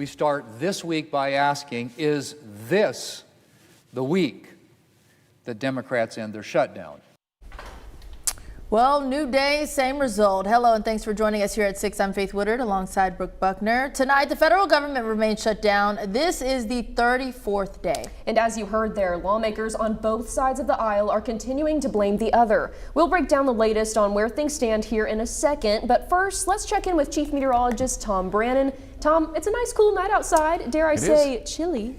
we start this week by asking, is this the week that Democrats end their shutdown? Well, new day, same result. Hello and thanks for joining us here at 6. I'm Faith Woodard alongside Brooke Buckner. Tonight, the federal government remains shut down. This is the 34th day. And as you heard there, lawmakers on both sides of the aisle are continuing to blame the other. We'll break down the latest on where things stand here in a second. But first, let's check in with Chief Meteorologist Tom Brannon. Tom, it's a nice cool night outside. Dare I say chilly?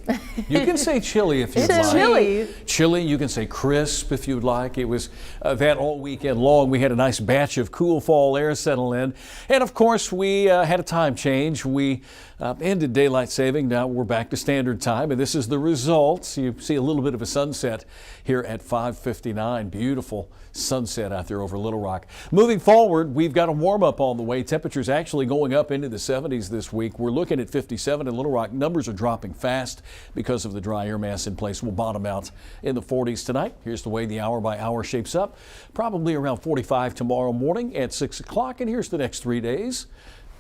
You can say chilly if you'd like. Chilly. Chilly, you can say crisp if you'd like. It was that all weekend long. We had a nice batch of cool fall air settle in. And of course, we had a time change. We ended daylight saving. Now we're back to standard time. And this is the results. You see a little bit of a sunset here at 5:59. Beautiful sunset out there over Little Rock. Moving forward, we've got a warm up on the way. Temperatures actually going up into the 70s this week. We're looking at 57 in Little Rock. Numbers are dropping fast because of the dry air mass in place. We'll bottom out in the 40s tonight. Here's the way the hour by hour shapes up. Probably around 45 tomorrow morning at 6 o'clock. And here's the next 3 days.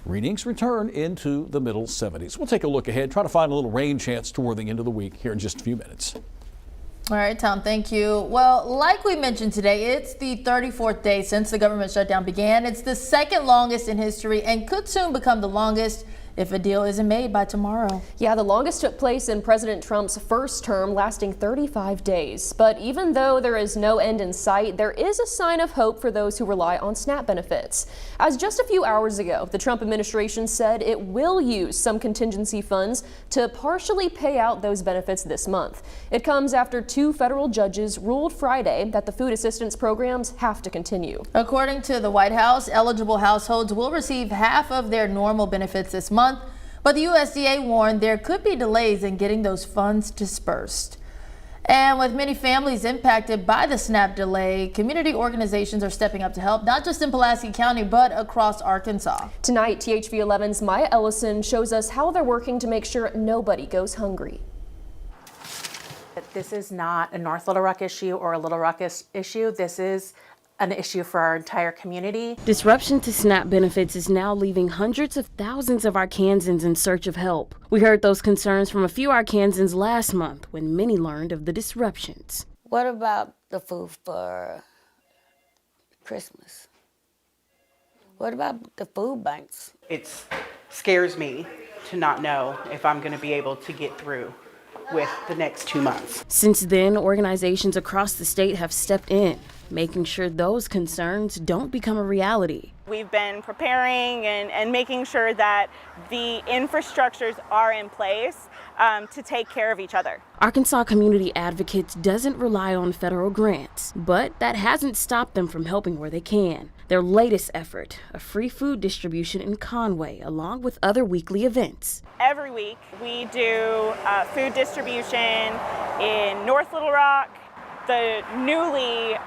Readings return into the middle 70s. We'll take a look ahead, try to find a little rain chance toward the end of the week here in just a few minutes. All right, Tom, thank you. Well, like we mentioned today, it's the 34th day since the government shutdown began. It's the second longest in history and could soon become the longest if a deal isn't made by tomorrow. Yeah, the longest took place in President Trump's first term, lasting 35 days. But even though there is no end in sight, there is a sign of hope for those who rely on SNAP benefits. As just a few hours ago, the Trump administration said it will use some contingency funds to partially pay out those benefits this month. It comes after 2 federal judges ruled Friday that the food assistance programs have to continue. According to the White House, eligible households will receive half of their normal benefits this month. But the USDA warned there could be delays in getting those funds dispersed. And with many families impacted by the SNAP delay, community organizations are stepping up to help, not just in Pulaski County, but across Arkansas. Tonight, THV 11's Maya Ellison shows us how they're working to make sure nobody goes hungry. This is not a North Little Rock issue or a Little Rock issue. This is an issue for our entire community. Disruption to SNAP benefits is now leaving hundreds of thousands of Arkansans in search of help. We heard those concerns from a few Arkansans last month when many learned of the disruptions. What about the food for Christmas? What about the food banks? It scares me to not know if I'm going to be able to get through with the next 2 months. Since then, organizations across the state have stepped in, making sure those concerns don't become a reality. We've been preparing and making sure that the infrastructures are in place to take care of each other. Arkansas Community Advocates doesn't rely on federal grants, but that hasn't stopped them from helping where they can. Their latest effort, a free food distribution in Conway, along with other weekly events. Every week we do food distribution in North Little Rock, the newly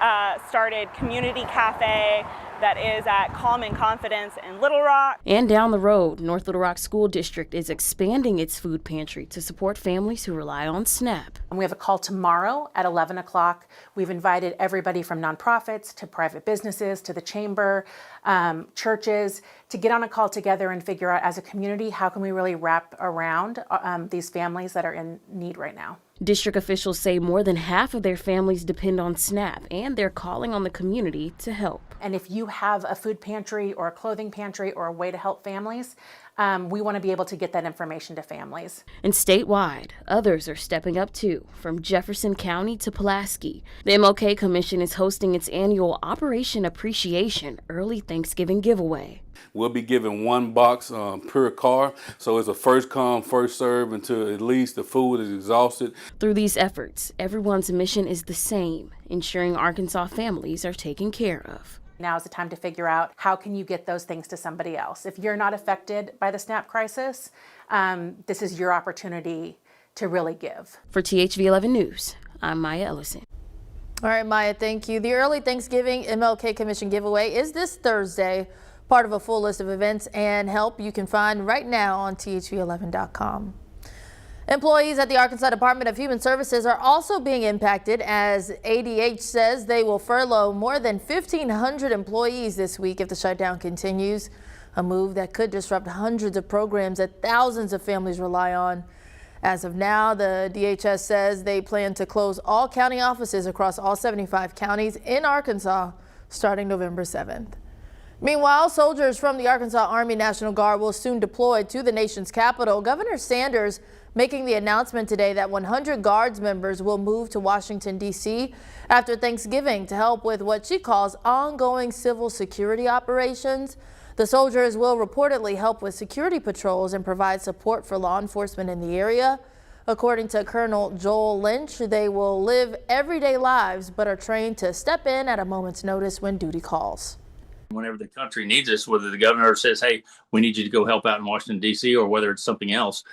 started community cafe that is at Calm and Confidence in Little Rock. And down the road, North Little Rock School District is expanding its food pantry to support families who rely on SNAP. And we have a call tomorrow at 11 o'clock. We've invited everybody from nonprofits to private businesses to the chamber, churches, to get on a call together and figure out as a community, how can we really wrap around these families that are in need right now. District officials say more than half of their families depend on SNAP, and they're calling on the community to help. And if you have a food pantry or a clothing pantry or a way to help families, we want to be able to get that information to families. And statewide, others are stepping up too, from Jefferson County to Pulaski. The MLK Commission is hosting its annual Operation Appreciation Early Thanksgiving Giveaway. We'll be giving 1 box per car, so it's a first come, first serve until at least the food is exhausted. Through these efforts, everyone's mission is the same, ensuring Arkansas families are taken care of. Now is the time to figure out how can you get those things to somebody else. If you're not affected by the SNAP crisis, this is your opportunity to really give. For THV 11 News, I'm Maya Ellison. All right, Maya, thank you. The Early Thanksgiving MLK Commission giveaway is this Thursday, part of a full list of events and help you can find right now on thv11.com. Employees at the Arkansas Department of Human Services are also being impacted as ADH says they will furlough more than 1,500 employees this week if the shutdown continues. a move that could disrupt hundreds of programs that thousands of families rely on. As of now, the DHS says they plan to close all county offices across all 75 counties in Arkansas starting November 7th. Meanwhile, soldiers from the Arkansas Army National Guard will soon deploy to the nation's capital. Governor Sanders making the announcement today that 100 Guards members will move to Washington, D.C. after Thanksgiving to help with what she calls ongoing civil security operations. The soldiers will reportedly help with security patrols and provide support for law enforcement in the area. According to Colonel Joel Lynch, they will live everyday lives but are trained to step in at a moment's notice when duty calls. Whenever the country needs us, whether the governor says, hey, we need you to go help out in Washington, D.C., or whether it's something else,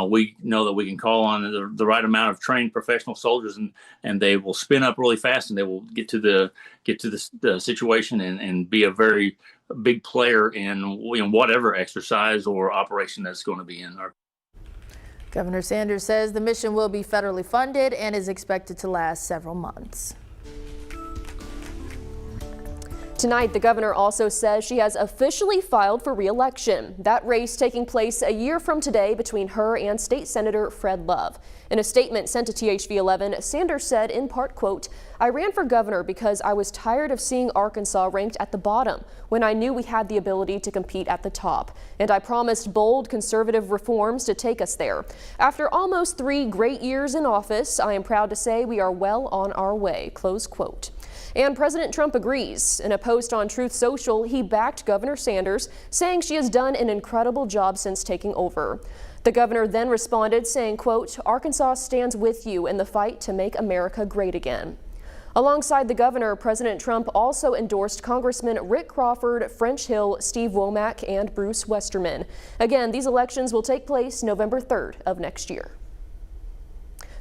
we know that we can call on the right amount of trained professional soldiers, and they will spin up really fast, and they will get to the situation and be a very big player in whatever exercise or operation that's going to be in. Governor Sanders says the mission will be federally funded and is expected to last several months. Tonight, the governor also says she has officially filed for re-election. That race taking place a year from today between her and State Senator Fred Love. In a statement sent to THV11, Sanders said in part, quote, "I ran for governor because I was tired of seeing Arkansas ranked at the bottom when I knew we had the ability to compete at the top. And I promised bold conservative reforms to take us there. After almost 3 great years in office, I am proud to say we are well on our way," close quote. And President Trump agrees. In a post on Truth Social, he backed Governor Sanders, saying she has done an incredible job since taking over. The governor then responded saying, quote, "Arkansas stands with you in the fight to make America great again." Alongside the governor, President Trump also endorsed Congressman Rick Crawford, French Hill, Steve Womack, and Bruce Westerman. Again, these elections will take place November 3rd of next year.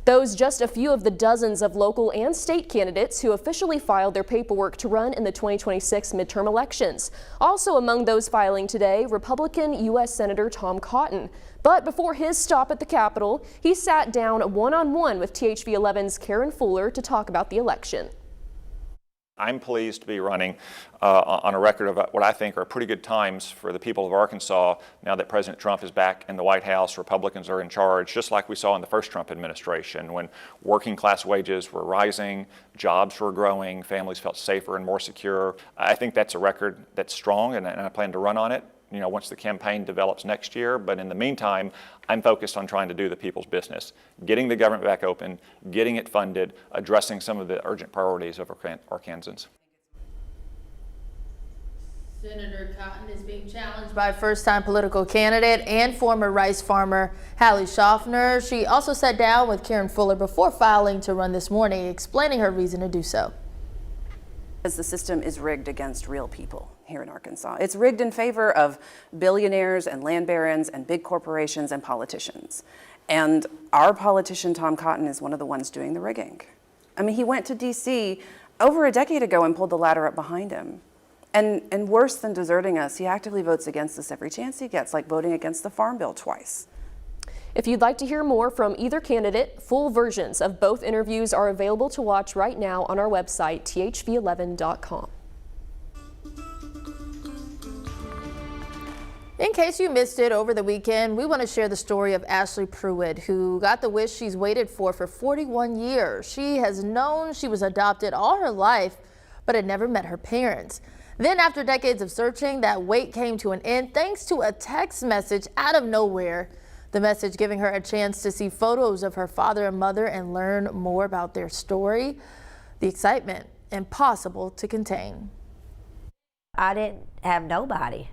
Those just a few of the dozens of local and state candidates who officially filed their paperwork to run in the 2026 midterm elections. Also among those filing today, Republican U.S. Senator Tom Cotton. But before his stop at the Capitol, he sat down one-on-one with THV11's Karen Fuller to talk about the election. I'm pleased to be running on a record of what I think are pretty good times for the people of Arkansas now that President Trump is back in the White House. Republicans are in charge, just like we saw in the first Trump administration when working class wages were rising, jobs were growing, families felt safer and more secure. I think that's a record that's strong, and I plan to run on it, once the campaign develops next year. But in the meantime, I'm focused on trying to do the people's business, getting the government back open, getting it funded, addressing some of the urgent priorities of Arkansans. Senator Cotton is being challenged by first-time political candidate and former rice farmer Hallie Schaffner. She also sat down with Karen Fuller before filing to run this morning, explaining her reason to do so. The system is rigged against real people here in Arkansas. It's rigged in favor of billionaires and land barons and big corporations and politicians. And our politician, Tom Cotton, is one of the ones doing the rigging. I mean, he went to D.C. over a decade ago and pulled the ladder up behind him. And worse than deserting us, he actively votes against us every chance he gets, like voting against the Farm Bill twice. If you'd like to hear more from either candidate, full versions of both interviews are available to watch right now on our website, thv11.com. In case you missed it over the weekend, we want to share the story of Ashley Pruitt, who got the wish she's waited for 41 years. She has known she was adopted all her life, but had never met her parents. Then after decades of searching, that wait came to an end thanks to a text message out of nowhere. The message giving her a chance to see photos of her father and mother and learn more about their story. The excitement impossible to contain. I didn't have nobody.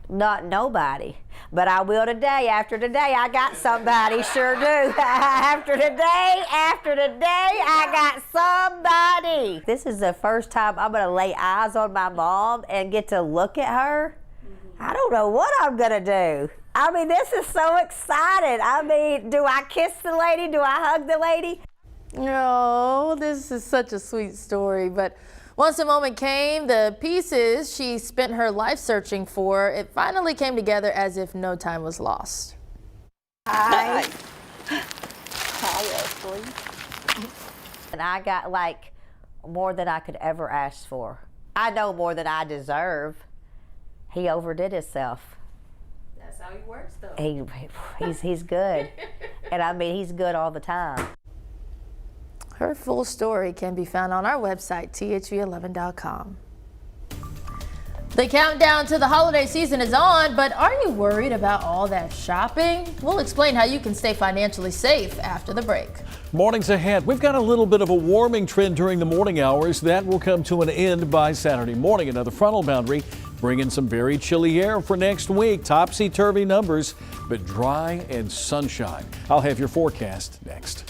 Not nobody. But I will today. After today, I got somebody. Sure do. After today, I got somebody. This is the first time I'm going to lay eyes on my mom and get to look at her. I don't know what I'm going to do. I mean, this is so exciting. I mean, do I kiss the lady? Do I hug the lady? No, this is such a sweet story. But once the moment came, the pieces she spent her life searching for, it finally came together as if no time was lost. Hi. Hi, Ashley. And I got like more than I could ever ask for. I know more than I deserve. He overdid himself. That's how he works, though. He's good. And I mean, he's good all the time. Her full story can be found on our website, thv11.com. The countdown to the holiday season is on, but are you worried about all that shopping? We'll explain how you can stay financially safe after the break. Mornings ahead. We've got a little bit of a warming trend during the morning hours. That will come to an end by Saturday morning. Another frontal boundary bringing some very chilly air for next week. Topsy-turvy numbers, but dry and sunshine. I'll have your forecast next.